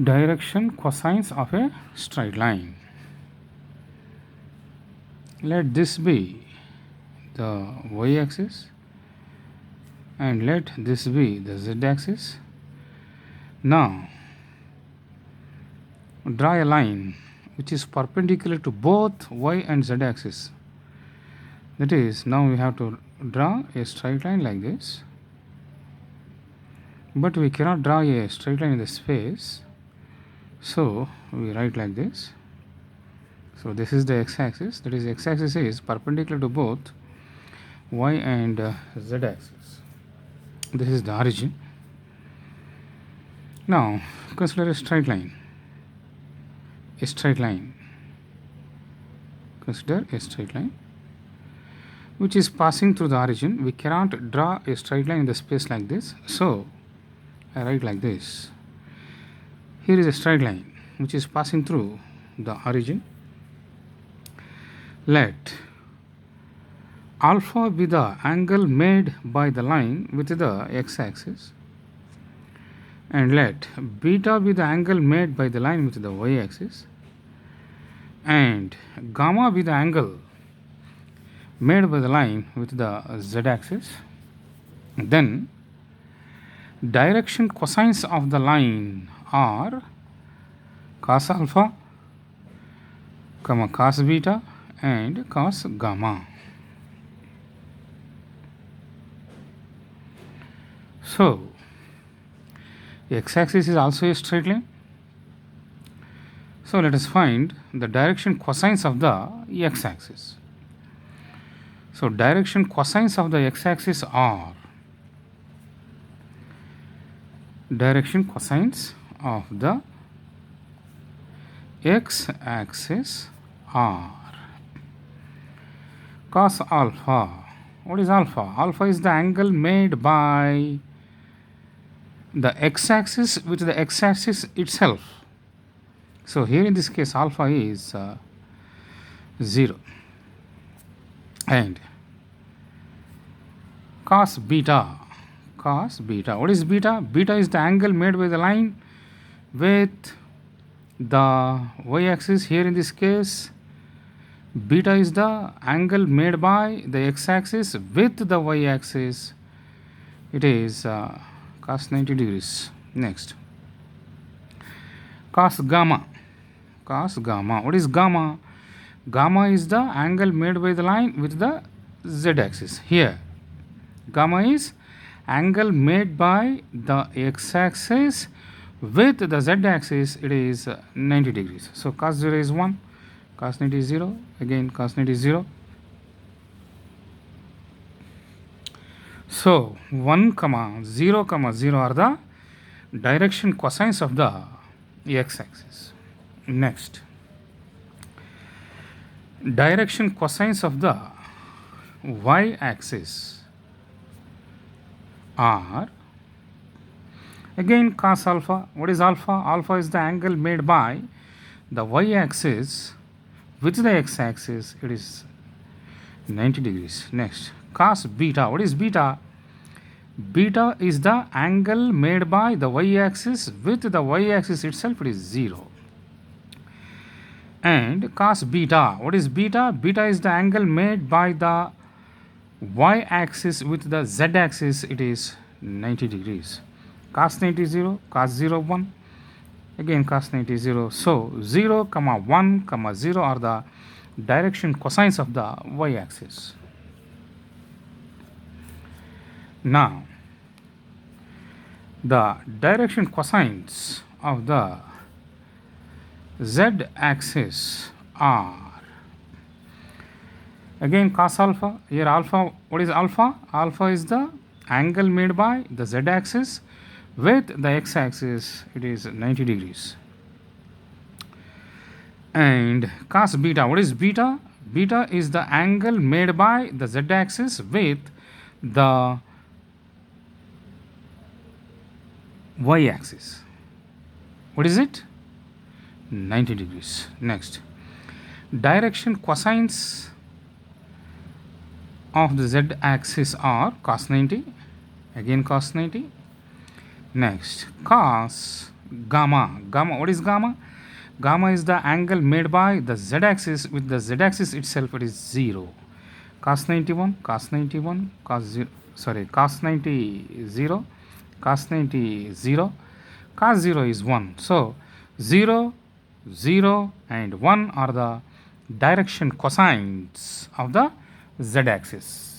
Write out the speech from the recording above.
Direction cosines of a straight line. Let this be the y-axis and let this be the z-axis. Now draw a line which is perpendicular to both y and z-axis. That is, now we have to draw a straight line like this, but we cannot draw a straight line in the space, so we write like this. So this is the x-axis, that is x-axis is perpendicular to both y and z-axis. This is the origin. Now consider a straight line. A straight line. Consider a straight line which is passing through the origin. We cannot draw a straight line in the space like this, so I write like this. Here is a straight line which is passing through the origin. Let alpha be the angle made by the line with the x-axis, and let beta be the angle made by the line with the y-axis, and gamma be the angle made by the line with the z-axis. Then direction cosines of the line are cos alpha, cos beta and cos gamma. So x-axis is also a straight line. So let us find the direction cosines of the x-axis. So direction cosines of the x-axis are direction cosines of the x-axis are cos alpha. What is alpha? Alpha is the angle made by the x-axis with the x-axis itself. So here in this case alpha is 0. And cos beta. Cos beta. What is beta? Beta is the angle made by the line with the y-axis. Here in this case beta is the angle made by the x-axis with the y-axis. It is cos 90 degrees. Next, cos gamma. Cos gamma. What is gamma? Gamma is the angle made by the line with the z-axis. Here gamma is angle made by the x-axis with the z-axis. It is 90 degrees. So cos 0 is 1, cos 90 is 0, again cos 90 is 0. So 1, 0, 0 are the direction cosines of the x-axis. Next, direction cosines of the y-axis are again cos alpha. What is alpha? Alpha is the angle made by the y-axis with the x-axis. It is 90 degrees. Next, cos beta. What is beta? Beta is the angle made by the y-axis with the y-axis itself. It is 0. And cos beta. What is beta? Beta is the angle made by the y-axis with the z-axis. It is 90 degrees. Cos 90 0, cos 0 1, again cos 90 0. So 0, 1, 0 are the direction cosines of the y-axis. Now the direction cosines of the z-axis are again cos alpha. Here alpha, what is alpha? Alpha is the angle made by the z-axis with the x-axis. It is 90 degrees. And cos beta. What is beta? Beta is the angle made by the z-axis with the y-axis. What is it? 90 degrees. Next, direction cosines of the z-axis are cos 90, again cos 90. Next, cos gamma. Gamma, what is gamma? Gamma is the angle made by the z-axis. With the z-axis itself, it is 0. Cos 91, cos 91, cos 0, sorry, cos 90 0, cos 90 0, cos 0 is 1. So 0, 0 and 1 are the direction cosines of the z-axis.